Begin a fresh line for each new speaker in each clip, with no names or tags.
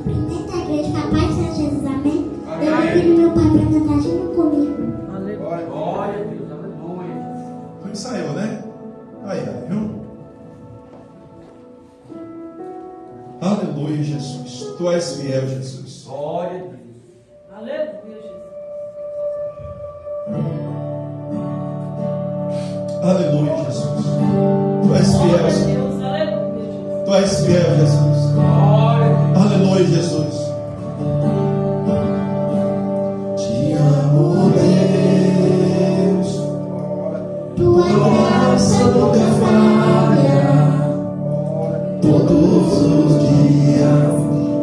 cumprimento a igreja com a paz de Jesus, amém? Eu convido meu pai para cantar junto comigo.
Aleluia. Glória a Deus, aleluia.
Tu ensaiou, né? Aí, viu? Aleluia, Jesus. Tu és fiel, Jesus.
Glória a Deus.
Aleluia, Jesus.
Aleluia, Jesus. Tu és fiel,
Glória a
Senhor.
Deus, aleluia, Jesus.
Tu és fiel, Jesus.
Glória a Deus.
Aleluia, Jesus. Te amo, Deus.
Tua graça nunca falha.
Todos os dias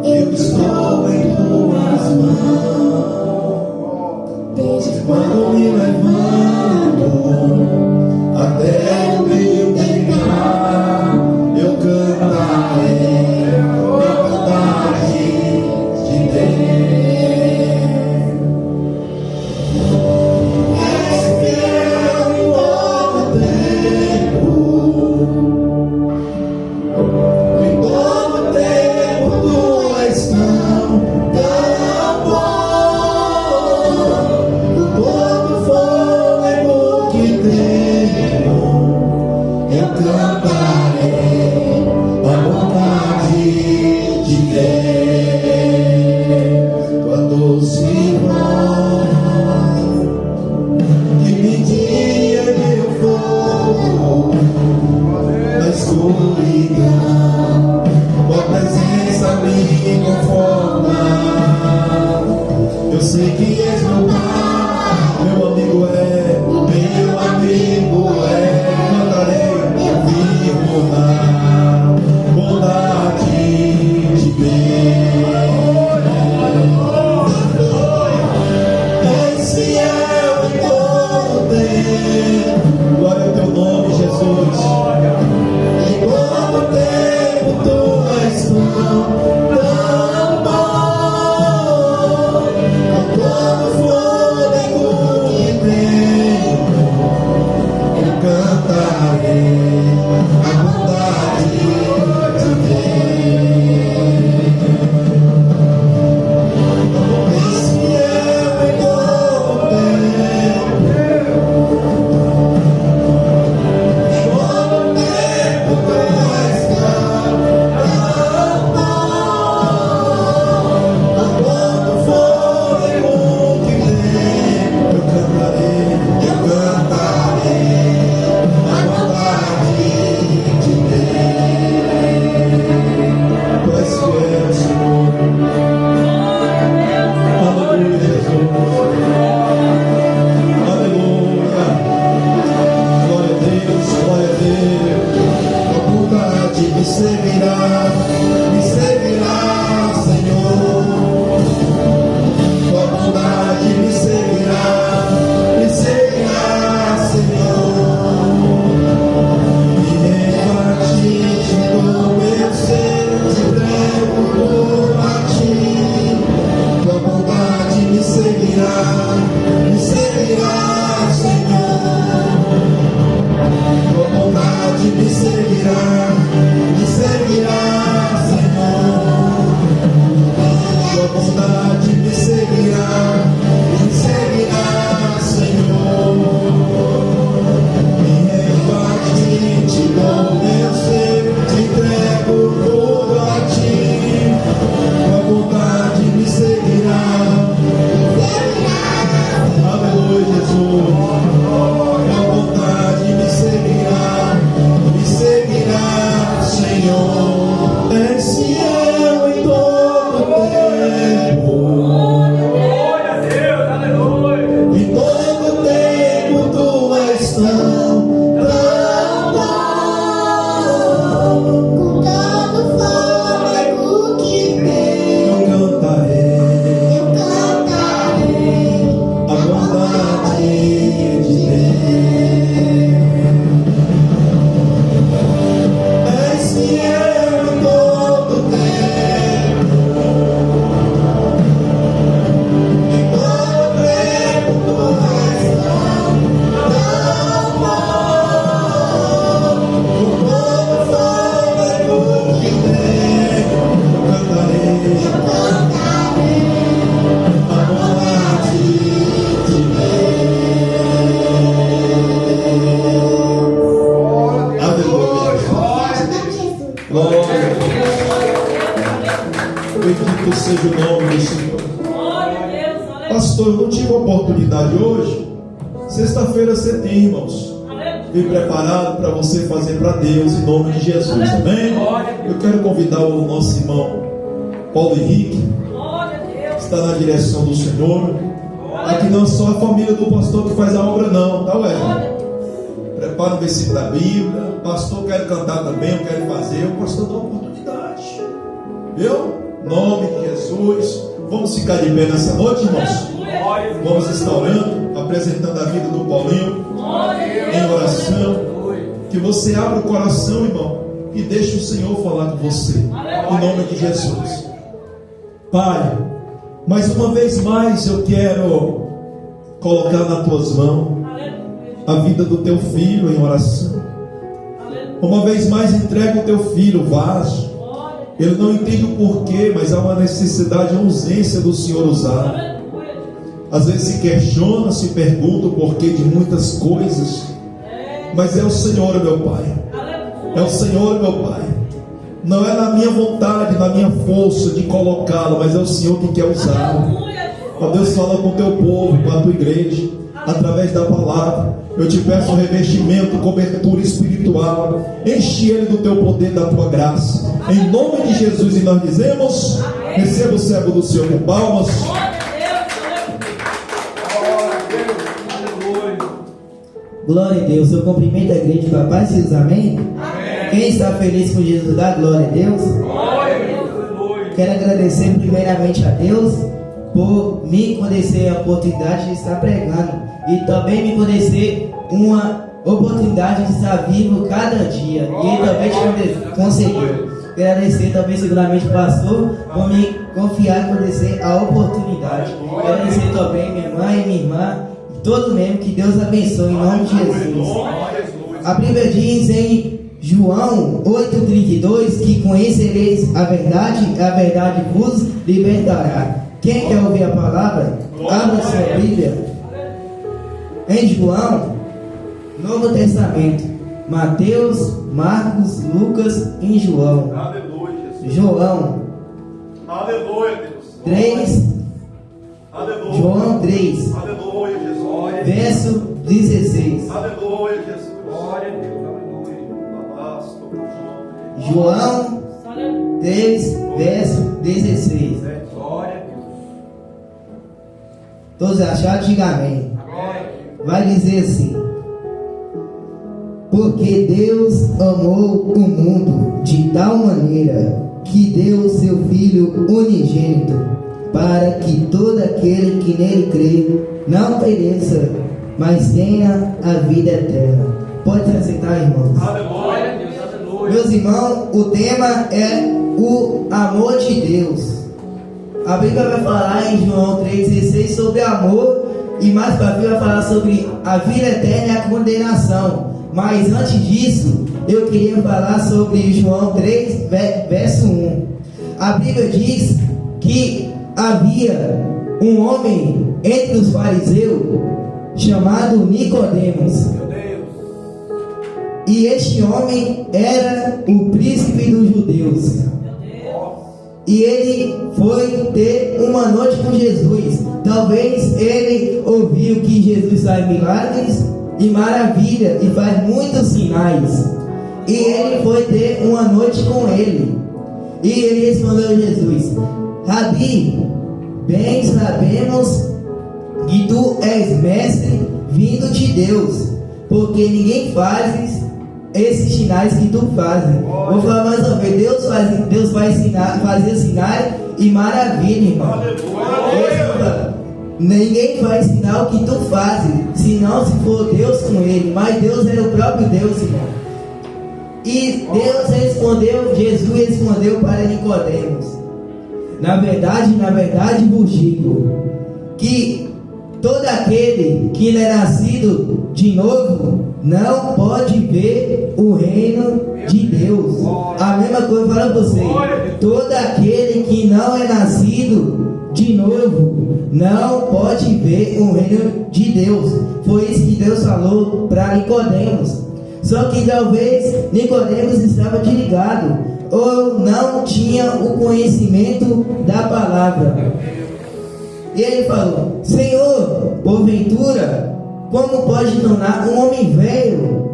eu estou em tuas mãos.
Desde
Quando me levanto até o meio chegar, eu cantarei a bondade de Deus. És fiel em todo tempo. Em todo tempo tu és tão bom. Todo fôlego que tenho, eu cantarei a bondade de Deus. Tua doce voz que me guia em meu fogo na escuridão, tua presença me conforma. Eu sei que és meu pai, meu amigo é, cantarei, eu vivo na bondade de Deus. És fiel em todo tempo, glória ao teu nome, Jesus. Em todo tempo tu és tão bom. Bendito seja o nome do Senhor.
Glória a Deus. Aleluia.
Pastor, eu não tive oportunidade hoje. Sexta-feira você tem, irmãos. Vim preparado para você fazer para Deus em nome de Jesus, amém? Eu quero convidar o nosso irmão Paulo Henrique, que está na direção do Senhor. Aqui não é só a família do pastor que faz a obra, não, tá, Wesley? Prepara o versículo da Bíblia. Pastor, quero cantar também, eu quero fazer. O pastor dá oportunidade, viu? Em nome de Jesus. Vamos ficar de pé nessa noite, irmãos? Vamos estar orando, apresentando a vida do Paulinho em oração. Que você abra o coração, irmão, e deixe o Senhor falar com você em nome de Jesus. Pai, mais uma vez mais eu quero colocar nas tuas mãos a vida do teu filho em oração. Uma vez mais entrega o teu filho, o vaso. Ele não entende o porquê, mas há uma necessidade, uma ausência do Senhor usar. Às vezes se questiona, se pergunta o porquê de muitas coisas. Mas é o Senhor, meu Pai. É o Senhor, meu Pai. Não é na minha vontade, na minha força de colocá-lo, mas é o Senhor que quer usá-lo. Ó Deus, fala com o teu povo, com a tua igreja, através da palavra. Eu te peço revestimento, cobertura espiritual. Enche ele do teu poder, da tua graça. Em nome de Jesus, e nós dizemos: receba o servo do Senhor com palmas.
Glória a Deus. Eu cumprimento a igreja com a paz de Jesus, amém? Amém. Quem está feliz com Jesus, dá glória a Deus.
Glória a Deus.
Quero agradecer primeiramente a Deus por me conceder a oportunidade de estar pregando e também me conceder uma oportunidade de estar vivo cada dia. E ele também te conseguiu. Agradecer também seguramente o pastor por me confiar e conceder a oportunidade. Agradecer também minha mãe e minha irmã, todo mesmo, que Deus abençoe em nome de Jesus. A Bíblia diz em João 8,32 que conhecereis a verdade vos libertará. Quem quer ouvir a palavra? Abra sua Bíblia em João, Novo Testamento, Mateus, Marcos, Lucas e João.
Aleluia, Jesus.
João
Aleluia, Deus.
3,
Aleluia.
João 3,
Aleluia, Jesus.
verso 16.
Aleluia, Jesus.
Glória a Deus. Aleluia.
João 3, verso 16.
Glória a Deus.
Todos acharam? Diga amém. Vai dizer assim: porque Deus amou o mundo de tal maneira que deu seu Filho unigênito, para que todo aquele que nele crê não pereça, mas tenha a vida eterna. Pode se sentar, irmãos.
Glória a Deus. Aleluia.
Meus irmãos, o tema é o amor de Deus. A Bíblia vai falar em João 3,16 sobre amor, e mais para frente vai falar sobre a vida eterna e a condenação. Mas antes disso, eu queria falar sobre João 3, verso 1. A Bíblia diz que havia um homem entre os fariseus chamado Nicodemos. E este homem era o príncipe dos judeus. E ele foi ter uma noite com Jesus. Talvez ele ouviu que Jesus faz milagres e maravilha e faz muitos sinais. E ele foi ter uma noite com ele. E ele respondeu a Jesus: Rabi, bem sabemos que tu és mestre vindo de Deus, porque ninguém faz esses sinais que tu fazes. Vou falar mais uma vez: Deus vai fazer sinais e maravilha, irmão. Ninguém faz sinal que tu fazes, senão se for Deus com ele. Mas Deus é o próprio Deus, irmão. E Deus respondeu, Jesus respondeu para Nicodemos: na verdade vos digo que todo aquele que não é nascido de novo não pode ver o reino de Deus. A mesma coisa para você: todo aquele que não é nascido de novo não pode ver o reino de Deus. Foi isso que Deus falou para Nicodemos. Só que talvez Nicodemos estava desligado. ou não tinha o conhecimento da palavra. E ele falou: Senhor, porventura, como pode tornar um homem velho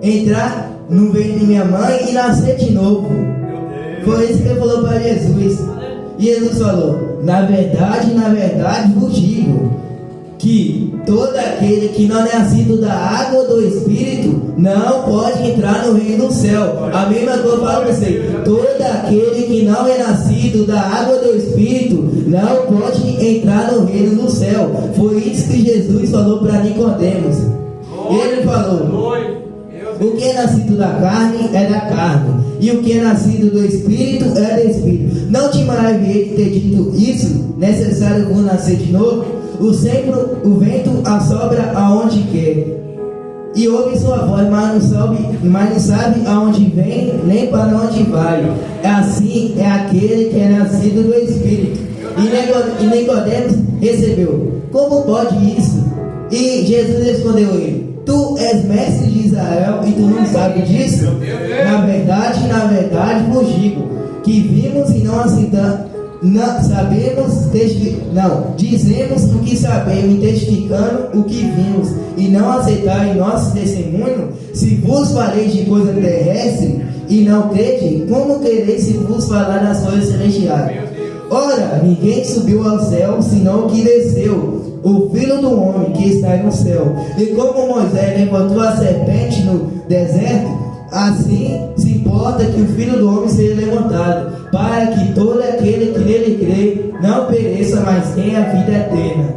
entrar no ventre de minha mãe e nascer de novo? Foi isso que ele falou para Jesus. E Jesus falou: na verdade vos digo, que todo aquele que não é nascido da água ou do Espírito não pode entrar no reino do céu. A mesma coisa eu falo para você: todo aquele que não é nascido da água ou do Espírito não pode entrar no reino do céu. Foi isso que Jesus falou para Nicodemos. Ele falou: o que é nascido da carne é da carne, e o que é nascido do Espírito é do Espírito. Não te maravilhei de ter dito isso, necessário vou nascer de novo. O vento assopra aonde quer, e ouve sua voz, mas não sabe aonde vem, nem para onde vai. Assim é aquele que é nascido do Espírito. E Nicodemos recebeu: como pode isso? E Jesus respondeu a ele: tu és mestre de Israel e tu não sabes disso? Na verdade vos digo, que vimos e não aceitamos. Dizemos o que sabemos e testificando o que vimos, e não aceitarem nosso testemunho. Se vos falei de coisa terrestre e não crede, como quereis se vos falar das coisas celestiais? Ora, ninguém subiu ao céu, senão o que desceu, o Filho do Homem que está no céu. E como Moisés levantou a serpente no deserto, assim se importa que o Filho do Homem seja levantado, para que todo aquele que nele crê não pereça, mas tenha a vida eterna.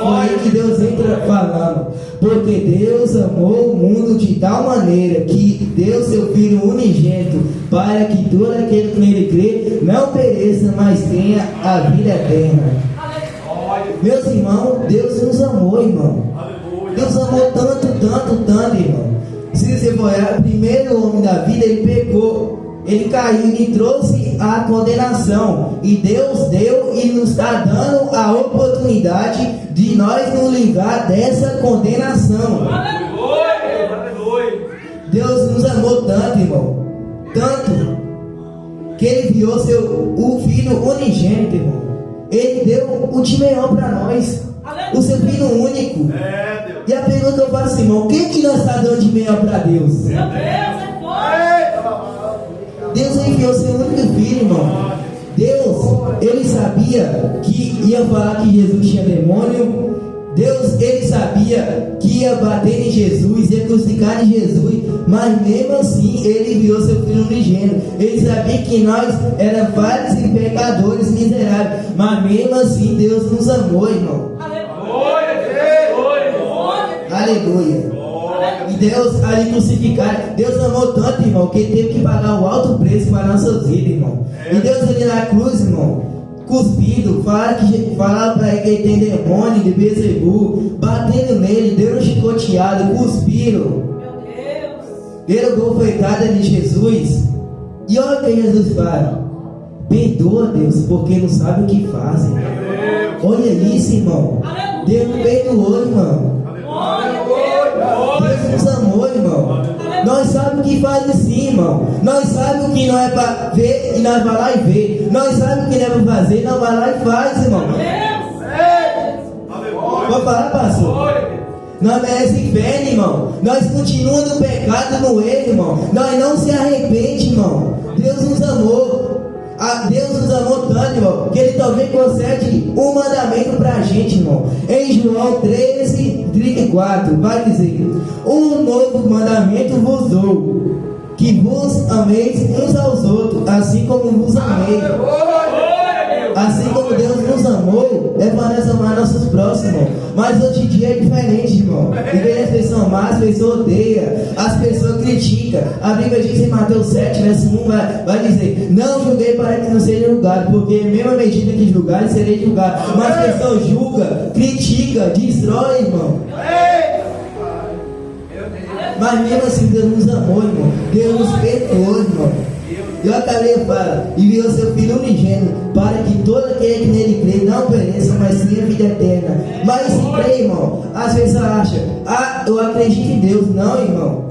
Foi aí que Deus entra falando: porque Deus amou o mundo de tal maneira que deu seu Filho unigênito, para que todo aquele que nele crê não pereça, mas tenha a vida eterna. Meus irmãos, Deus nos amou, irmão. Deus amou tanto, irmão. Se você for olhar, o primeiro homem da vida, ele pecou, ele caiu e trouxe a condenação. E Deus deu e nos está dando a oportunidade de nós nos livrar dessa condenação. Deus nos amou tanto, irmão, tanto, que ele enviou o Filho unigênito, irmão. Ele deu o de melhor para nós, o seu Filho único. E a pergunta que eu faço, irmão: o que nós estamos dando de melhor para Deus? Deus enviou seu único Filho, irmão. Deus, ele sabia que ia falar que Jesus tinha demônio. Deus, ele sabia que ia bater em Jesus, ia crucificar em Jesus, mas mesmo assim ele enviou seu Filho unigênito. Ele sabia que nós éramos vários e pecadores miseráveis, mas mesmo assim Deus nos amou, irmão. Aleluia. E Deus ali crucificado, Deus amou tanto, irmão, que ele teve que pagar o alto preço para nossas vidas, irmão. E Deus ali na cruz, irmão, cuspido, falaram para ele que ele tem demônio de Beelzebul, batendo nele, deu um chicoteado, cuspiram. Deram golpetada de Jesus. E olha o que Jesus fala: perdoa, Deus, porque não sabe o que fazem. Olha isso, irmão. Deus não perdoou, irmão. Deus nos amou, irmão. Nós sabemos o que faz sim, irmão. Nós sabemos o que não é para ver e nós vai lá e vê. Nós sabemos o que não é para fazer, nós vai lá e faz, irmão. Vou falar, pastor. Nós merecemos inferno, irmão. Nós continuamos no pecado, no erro, irmão. Nós não se arrepende, irmão. Deus nos amou. Deus nos amou tanto, irmão, que ele também concede um mandamento pra gente, irmão. Em João 13:34 vai dizer: um novo mandamento vos dou, que vos ameis uns aos outros, assim como vos amei. Assim como Deus nos amou, é para nós amar nossos próximos. Mas hoje em dia é diferente, irmão. Em vez de as pessoas amar, as pessoas odeiam, as pessoas criticam. A Bíblia diz em Mateus 7, verso 1, vai dizer: não julguei para que não seja julgado, porque mesma medida que julgar, serei julgado. Mas as pessoas julgam, criticam, destrói, irmão. Mas mesmo assim Deus nos amou, irmão. Deus nos perdoou, irmão. E olha a Bíblia fala: enviou seu Filho unigênito, para que todo aquele que nele crê não pereça, mas tenha vida eterna. Mas se crê, irmão, as pessoas acham: eu acredito em Deus. Não, irmão.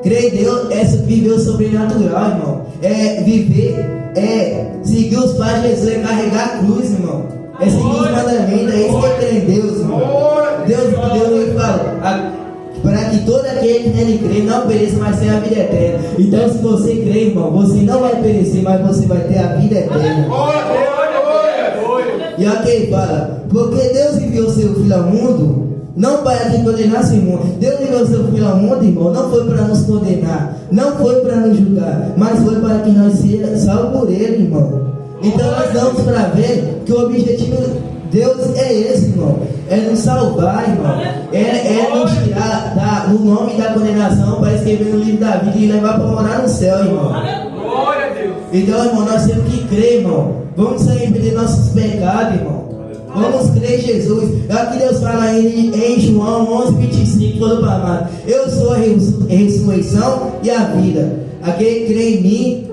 Crer em Deus é viver o sobrenatural, irmão. É viver, seguir os pais de Jesus, é carregar a cruz, irmão. É seguir os mandamentos, é isso que é crer em Deus, irmão. Deus ele fala, para que todo aquele que nele crê não pereça, mas tenha a vida eterna. Então, se você crê, irmão, você não vai perecer, mas você vai ter a vida eterna. E aqui ele fala, porque Deus enviou seu Filho ao mundo, não para que condenasse o mundo. Deus enviou seu Filho ao mundo, irmão, não foi para nos condenar, não foi para nos julgar, mas foi para que nós sejamos salvos por Ele, irmão. Então nós damos para ver que o objetivo de Deus é esse, irmão. É nos salvar, irmão. É nos tirar do nome da condenação para escrever no livro da vida e levar para morar no céu, irmão. Então, irmão, nós temos que crer, irmão. Vamos se arrepender dos nossos pecados, irmão. Vamos crer em Jesus. É o que Deus fala em João 11:25, falou para amar. Eu sou a ressurreição e a vida. Aquele que crê em mim,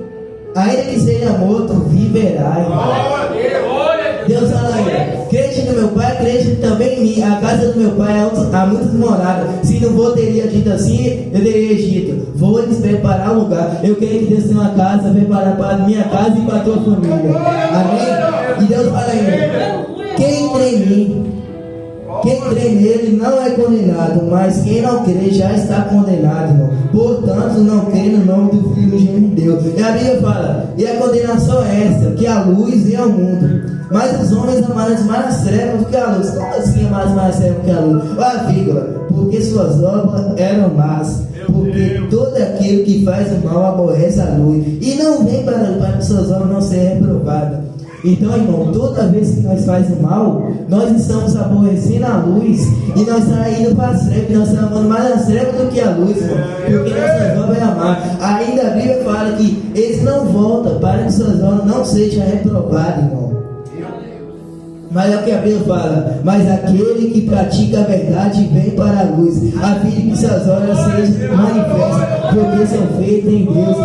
ainda que seja morto, viverá, irmão. Deus fala aí, crente no meu Pai, crente também em mim. A casa do meu Pai há muitas moradas. Se não vou, teria dito assim, eu teria dito, vou lhes preparar um lugar. Eu creio que Deus tem uma casa preparada para a minha casa e para a tua família. Amém? E Deus fala aí, quem crê em mim, quem crê nele não é condenado, mas quem não crê já está condenado, irmão. Portanto, não crê no nome do Filho de Deus. E a Bíblia fala, e a condenação é esta, que a luz vem ao mundo, mas os homens amaram mais as trevas do que a luz. Como assim amaram mais as trevas do que a luz? Olha, vírgula, porque suas obras eram más. Porque todo aquele que faz o mal aborrece a luz e não vem para que suas obras não sejam reprovadas. Então, irmão, toda vez que nós fazemos mal, nós estamos aborrecendo a luz e nós estamos indo para as trevas, nós estamos amando mais as trevas do que a luz, irmão, porque nossas obras é amar. Ainda a Bíblia fala que eles não voltam para que suas obras não sejam reprovadas, irmão. Mas é o que a Bíblia fala, mas aquele que pratica a verdade vem para a luz, a fim de que suas obras sejam manifestas, porque são feitas em Deus.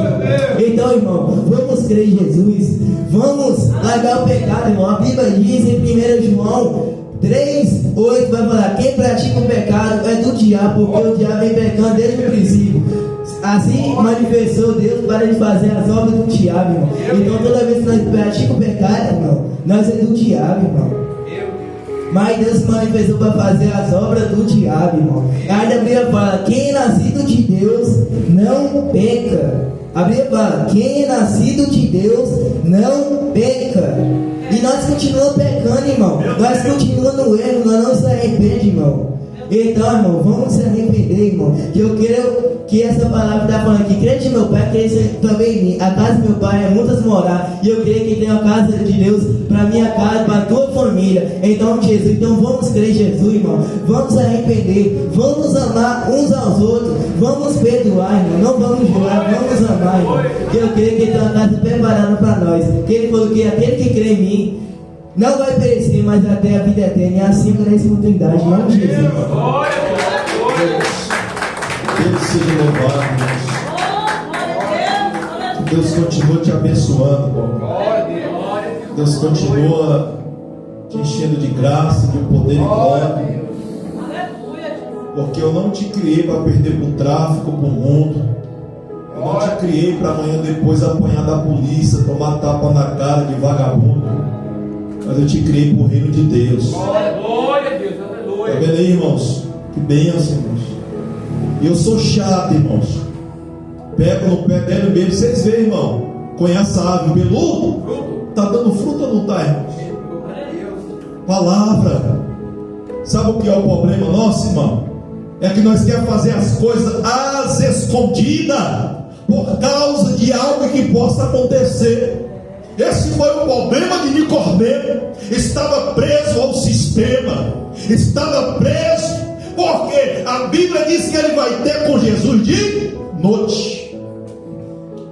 Então, irmão, vamos crer em Jesus, vamos largar o pecado, irmão. A Bíblia diz em 1 João 3:8, vai falar, quem pratica o pecado é do diabo, porque o diabo vem pecando desde o princípio. Assim manifestou Deus para ele fazer as obras do diabo, irmão. Então toda vez que nós praticamos o pecado, irmão, nós é do diabo, irmão. Mas Deus se manifestou para fazer as obras do diabo, irmão. Ainda a Bíblia fala, quem é nascido de Deus não peca. A Bíblia fala, quem é nascido de Deus não peca. E nós continuamos pecando, irmão. Nós continuamos no erro, nós não se arrependemos, irmão. Então, irmão, vamos se arrepender, irmão. Que eu quero que essa palavra está falando aqui. Crente meu Pai, crente também em mim. A casa do meu Pai é muitas moradas. E eu creio que tem a casa de Deus para minha casa, para a tua família. Em nome de Jesus. Então vamos crer em Jesus, irmão. Vamos se arrepender. Vamos amar uns aos outros. Vamos perdoar, irmão. Não vamos jurar, vamos amar, irmão. Que eu creio que ele tem uma casa preparada para nós. Que ele falou que aquele que crê em mim não vai perecer, mas até a vida eterna. E assim com essa oportunidade, em nome de Jesus.
Deus seja louvado, Deus. Deus continua te abençoando, irmão. Deus continua te enchendo de graça, de poder e glória. Porque eu não te criei para perder para o tráfico, para o mundo. Eu não te criei para amanhã depois apanhar da polícia, tomar tapa na cara de vagabundo. Mas eu te criei para o reino de Deus.
Glória a Deus, aleluia.
Tá vendo aí, irmãos? Que bênção, irmãos. E eu sou chato, irmãos. Pego no pé dele mesmo. Vocês veem, irmão? Conhece a árvore peludo? Tá dando fruto ou não tá, irmãos? Palavra. Sabe o que é o problema nosso, irmão? É que nós queremos fazer as coisas às escondidas, por causa de algo que possa acontecer. Esse foi o problema de Nicodemo. Estava preso ao sistema. Estava preso porque a Bíblia diz que ele vai ter com Jesus de noite,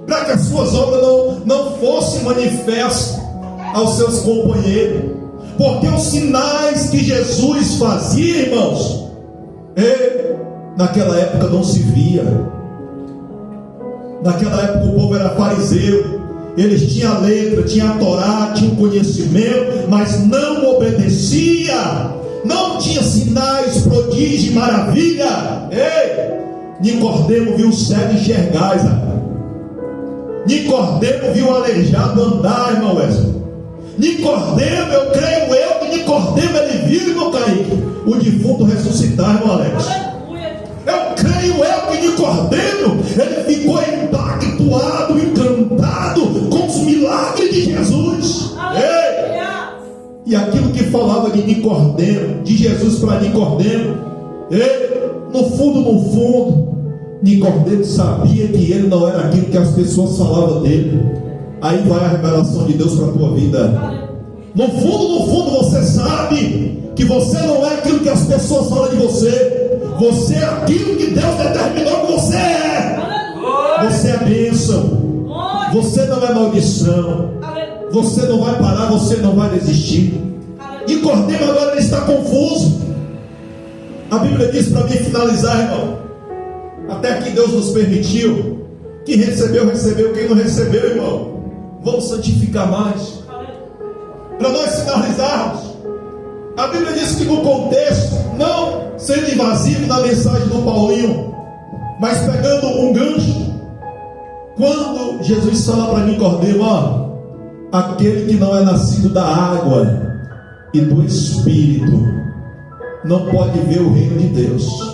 para que as suas obras não fossem manifestas aos seus companheiros. Porque os sinais que Jesus fazia, irmãos, naquela época não se via. Naquela época o povo era fariseu. Eles tinham a letra, tinham a Torá, tinham conhecimento, mas não obedecia. Não tinha sinais, prodígio e maravilha. Nicodemo viu o cego enxergar, Israel. Nicodemo viu o aleijado andar, irmão Wesley. Nicodemo, eu creio que Nicodemo ele viu, irmão Kaique, o defunto ressuscitar, irmão Alex. Eu creio que Nicodemo ele ficou impactuado, encantado com os milagres de Jesus. Ei! E aquilo que falava de Nicodemo, de Jesus para Nicodemo, no fundo, Nicodemo sabia que ele não era aquilo que as pessoas falavam dele. Aí vai a revelação de Deus para a tua vida. No fundo, você sabe que você não é aquilo que as pessoas falam de você. Você é aquilo que Deus determinou que você é. Você é bênção. Você não é maldição. Você não vai parar, você não vai desistir. Nicodemo agora ele está confuso. A Bíblia diz para mim finalizar, irmão. Até que Deus nos permitiu. Quem recebeu, quem não recebeu, irmão, vamos santificar mais. Para nós finalizarmos, a Bíblia diz que no contexto, não sendo invasivo na mensagem do Paulinho, mas pegando um gancho, quando Jesus fala para Nicodemo, aquele que não é nascido da água e do Espírito não pode ver o reino de Deus.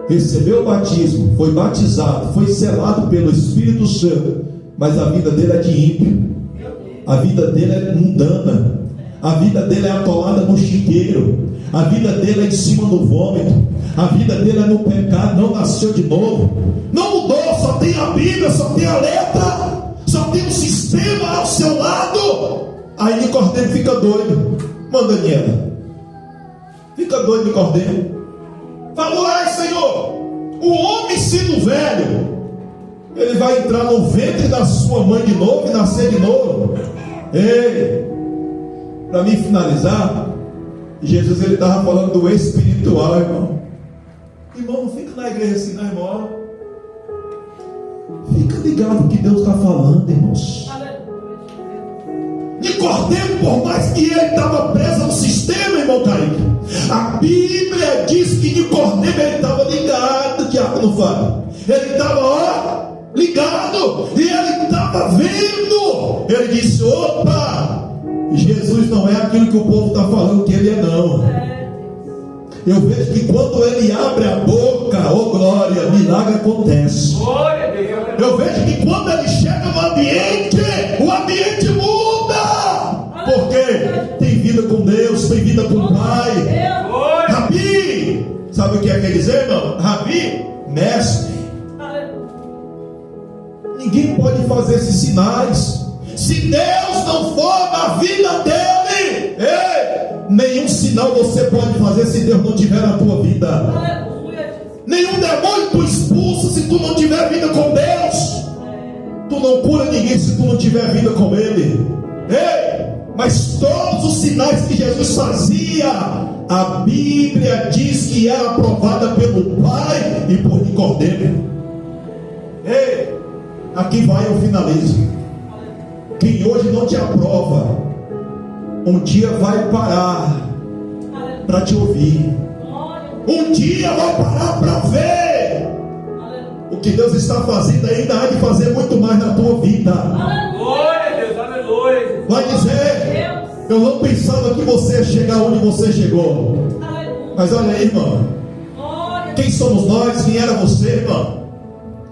Recebeu o batismo, foi batizado, foi selado pelo Espírito Santo, mas a vida dele é de ímpio, a vida dele é mundana, a vida dele é atolada no chiqueiro, a vida dele é em cima do vômito, a vida dele é no pecado, não nasceu de novo, não mudou, só tem a Bíblia, só tem a letra, só tem um sistema ao seu lado. Aí Nicodemo fica doido. Manda, Daniela, fica doido Nicodemo. Falou: ai Senhor, o homem sendo velho, ele vai entrar no ventre da sua mãe de novo e nascer de novo. Ei, para mim finalizar, Jesus ele estava falando do espiritual, irmão. Irmão, não fica na igreja assim, não, irmão. Fica ligado no que Deus está falando, irmãos. Nicodemo, por mais que ele estava preso ao sistema, irmão Kaique, a Bíblia diz que Nicodemo ele estava ligado, Diácono Fábio. Ele estava ligado e ele estava vendo. Ele disse: opa, Jesus não é aquilo que o povo está falando que ele é, não. Eu vejo que quando ele abre a boca, oh glória, milagre acontece. Eu vejo que quando ele chega no ambiente, o ambiente muda. Porque tem vida com Deus, tem vida com o Pai. Rabi, sabe o que quer dizer, irmão? Rabi, mestre. Ninguém pode fazer esses sinais se Deus não for na vida dele. Nenhum sinal você pode fazer se Deus não tiver na tua vida. Nenhum demônio tu expulsa se tu não tiver vida com Deus. Tu não cura ninguém se tu não tiver vida com Ele. Mas todos os sinais que Jesus fazia, a Bíblia diz que era aprovada pelo Pai e por Nicodemo. Aqui vai, eu finalizo. Quem hoje não te aprova, um dia vai parar para te ouvir. Um dia vai parar para ver o que Deus está fazendo, ainda há de fazer muito mais na tua vida.
Glória a Deus, aleluia.
Vai dizer: eu não pensava que você ia chegar onde você chegou. Mas olha aí, irmão, quem somos nós? Quem era você, irmão?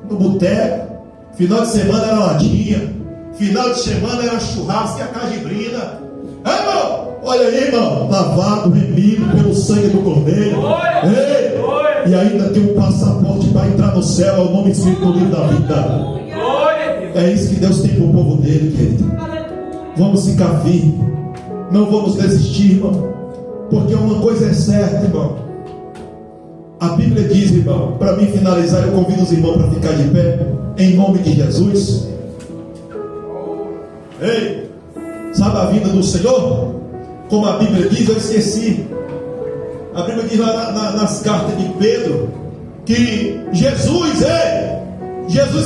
No boteco, final de semana era latinha, final de semana era churrasco e a cajibrina. Irmão, olha aí, irmão, lavado, remido pelo sangue do Cordeiro. E ainda tem um passaporte para entrar no céu, é o nome escrito no livro da vida. É isso que Deus tem para o povo dele, querido. Vamos ficar firmes, não vamos desistir, irmão, porque uma coisa é certa, irmão. A Bíblia diz, irmão, para mim finalizar, eu convido os irmãos para ficar de pé, em nome de Jesus. Sabe a vida do Senhor? Como a Bíblia diz, eu esqueci. A Bíblia diz lá nas cartas de Pedro que Jesus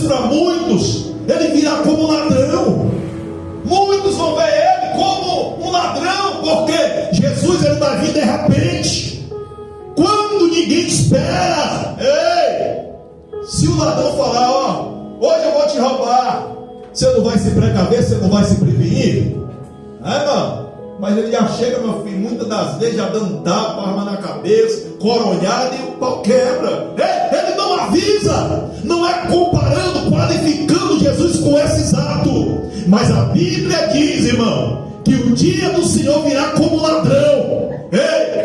para muitos, ele virá como um ladrão. Muitos vão ver ele como um ladrão, porque Jesus ele vai vir de repente, quando ninguém espera. ladrão falar, ó, hoje eu vou te roubar, você não vai se precaver, você não vai se prevenir? Não. Mas ele já chega, meu filho, muitas das vezes já dando tapa, arma na cabeça, coronhada, e o pau quebra. Ele não avisa, não é comparando, qualificando Jesus com esse ato. Mas a Bíblia diz, irmão, que o dia do Senhor virá como ladrão.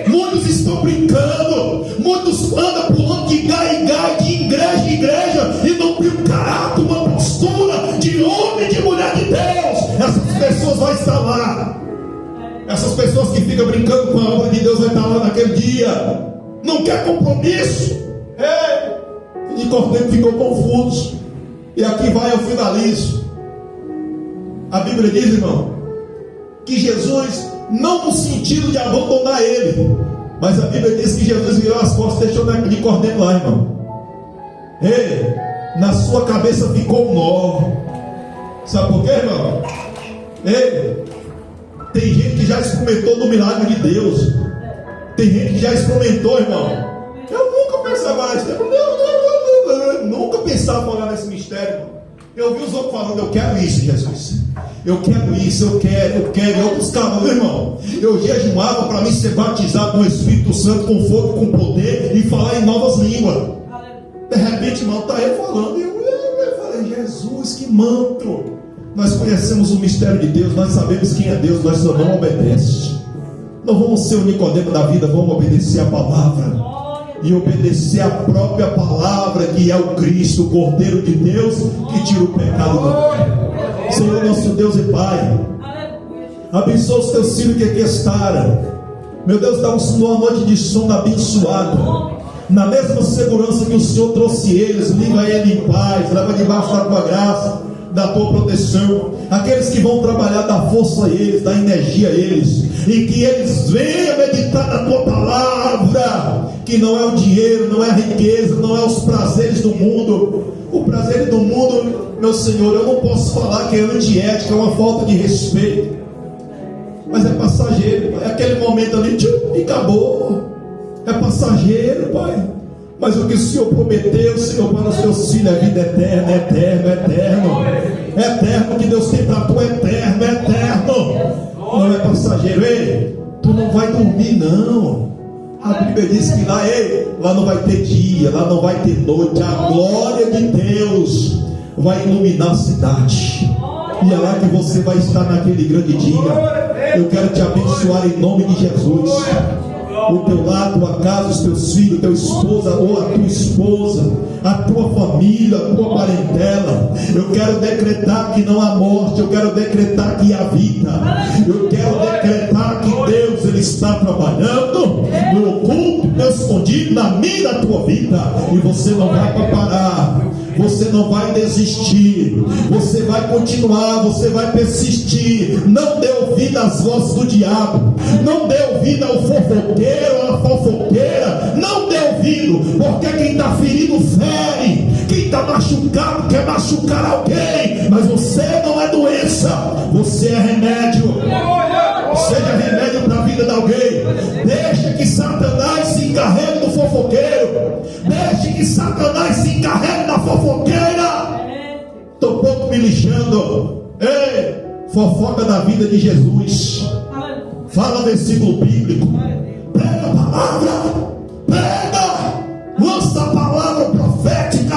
Muitos estão brincando, muitos andam pulando de galho em galho, de igreja em igreja, e não tem um caráter, uma postura de homem e de mulher de Deus. Essas pessoas vão estar lá. Essas pessoas que ficam brincando com a obra de Deus vai estar lá naquele dia. Não quer compromisso. Nicodemo ficou confuso. E aqui vai, eu finalizo. A Bíblia diz, irmão, que Jesus, não no sentido de abandonar ele, mas a Bíblia diz que Jesus virou as costas e deixou Nicodemo lá, irmão. Na sua cabeça ficou um nó. Sabe por quê, irmão? Tem gente que já experimentou do milagre de Deus. Tem gente que já experimentou, irmão. Eu nunca pensava nesse tempo. Nunca pensava falar nesse mistério. Eu vi os outros falando, eu quero isso, Jesus. Eu quero isso, eu quero. Eu buscava, meu irmão. Eu jejuava para mim ser batizado no Espírito Santo, com fogo, com poder, e falar em novas línguas. De repente, irmão, está eu falando. Eu falei, Jesus, que manto. Nós conhecemos o mistério de Deus, nós sabemos quem é Deus, nós só não obedecemos. Não vamos ser o Nicodemo da vida, vamos obedecer a palavra. E obedecer a própria palavra, que é o Cristo, o Cordeiro de Deus, que tira o pecado do mundo. Senhor nosso Deus e Pai, abençoa os teus filhos que aqui estaram. Meu Deus, dá-nos uma noite de sono abençoado. Na mesma segurança que o Senhor trouxe eles, liga ele em paz, leva debaixo da tua graça, da tua proteção. Aqueles que vão trabalhar, dá força a eles, dá energia a eles, e que eles venham meditar na tua palavra, que não é o dinheiro, não é a riqueza, não é os prazeres do mundo. O prazer do mundo, meu Senhor, eu não posso falar que é antiética, é uma falta de respeito, mas é passageiro. É aquele momento ali, e acabou. É passageiro, Pai. Mas o que o Senhor prometeu, Senhor, para os teus filhos é vida eterna, eterno. Eterno que Deus tem para tu, eterno. Não é passageiro. Tu não vai dormir, não. A Bíblia diz que lá não vai ter dia, lá não vai ter noite. A glória de Deus vai iluminar a cidade. E é lá que você vai estar naquele grande dia. Eu quero te abençoar em nome de Jesus. O teu lar, a tua casa, os teus filhos, teu esposa ou a tua esposa, a tua família, a tua parentela. Eu quero decretar que não há morte, eu quero decretar que há vida. Eu quero decretar que Deus, Ele está trabalhando no oculto, no escondido, na minha e na tua vida. E você não vai parar. Você não vai desistir, você vai continuar, você vai persistir. Não dê ouvido às vozes do diabo, não dê ouvido ao fofoqueiro, à fofoqueira, não dê ouvido, porque quem está ferido fere, quem está machucado quer machucar alguém, mas você não é doença, você é remédio. Seja remédio para a vida de alguém. Deixa que Satanás se encarregue do fofoqueiro. Deixe que Satanás se encarregue da fofoqueira. Estou pouco me lixando. Fofoca da vida de Jesus. Fala versículo bíblico. Prega a palavra. Prega. Lança a palavra profética.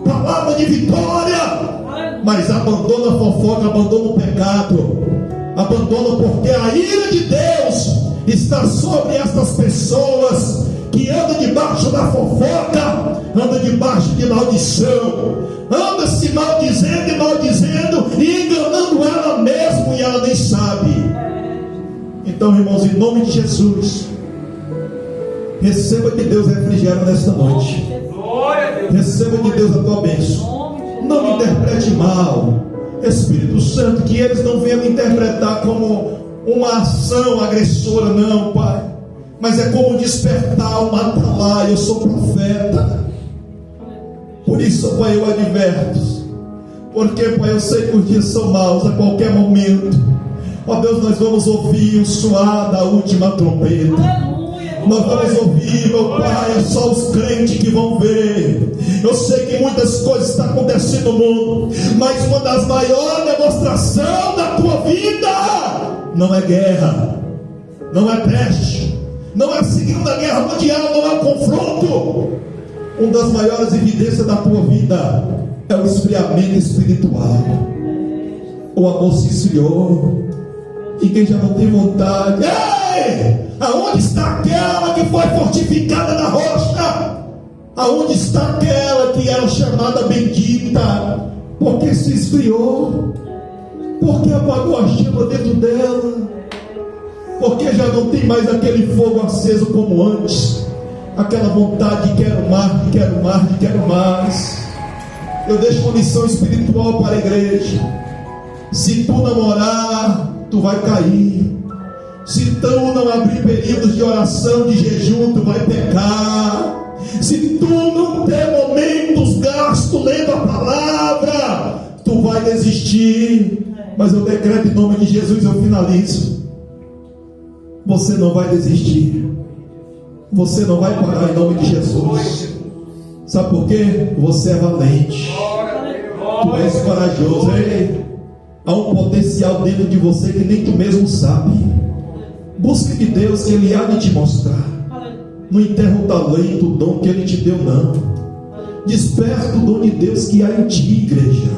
Palavra de vitória. Mas abandona a fofoca, abandona o pecado. Abandona, porque a ira de Deus está sobre essas pessoas que andam debaixo da fofoca, andam debaixo de maldição, andam se maldizendo e enganando ela mesmo, e ela nem sabe. Então, irmãos, em nome de Jesus, receba de Deus refrigério nesta noite. Receba de Deus a tua bênção. Não me interprete mal, Espírito Santo, que eles não venham me interpretar como uma ação agressora, não, Pai, mas é como despertar uma atalaia. Eu sou profeta, por isso, Pai, eu adverto, porque, Pai, eu sei que os dias são maus. A qualquer momento, ó Deus, nós vamos ouvir o soar da última trombeta. Nós vamos ouvir, meu Pai, é só os crentes que vão ver. Eu sei que muitas coisas estão acontecendo no mundo, mas uma das maiores demonstrações da tua vida não é guerra, não é peste, não é a Segunda Guerra Mundial, não é confronto. Uma das maiores evidências da tua vida é o esfriamento espiritual. O amor se esfriou. E quem já não tem vontade, ei! Aonde está aquela que foi fortificada na rocha? Aonde está aquela que era chamada bendita? Porque se esfriou, porque apagou a chama dentro dela, porque já não tem mais aquele fogo aceso como antes, aquela vontade de quero mais, de quero mais, de quero mais. Eu deixo uma lição espiritual para a igreja. Se tu namorar, tu vai cair. Se tu não abrir períodos de oração, de jejum, tu vai pecar. Se tu não ter momentos gastos lendo a palavra, tu vai desistir. Mas eu decreto em nome de Jesus, eu finalizo. Você não vai desistir. Você não vai parar em nome de Jesus. Sabe por quê? Você é valente. Tu és corajoso. Ei, há um potencial dentro de você que nem tu mesmo sabe. Busque de Deus que Ele há de te mostrar. Não enterra o talento, o dom que Ele te deu, não. Desperta o dom de Deus que há em ti, igreja.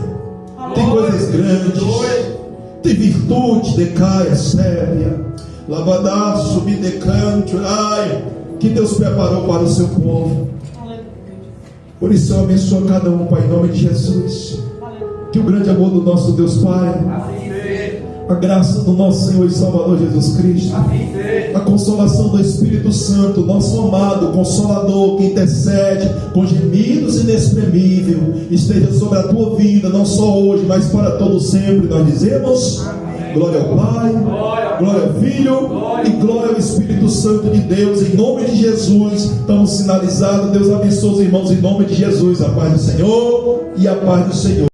Tem coisas grandes, tem virtude, decaia, séria, lavadaço, midecante, ai, que Deus preparou para o seu povo. Por isso eu abençoo cada um, Pai, em nome de Jesus. Que o grande amor do nosso Deus Pai, a graça do nosso Senhor e Salvador Jesus Cristo, a consolação do Espírito Santo, nosso amado Consolador, que intercede com gemidos inexprimíveis, esteja sobre a tua vida, não só hoje, mas para todo sempre. Nós dizemos glória ao Pai, glória ao Filho e glória ao Espírito Santo de Deus. Em nome de Jesus estamos sinalizados. Deus abençoe os irmãos em nome de Jesus. A paz do Senhor e a paz do Senhor.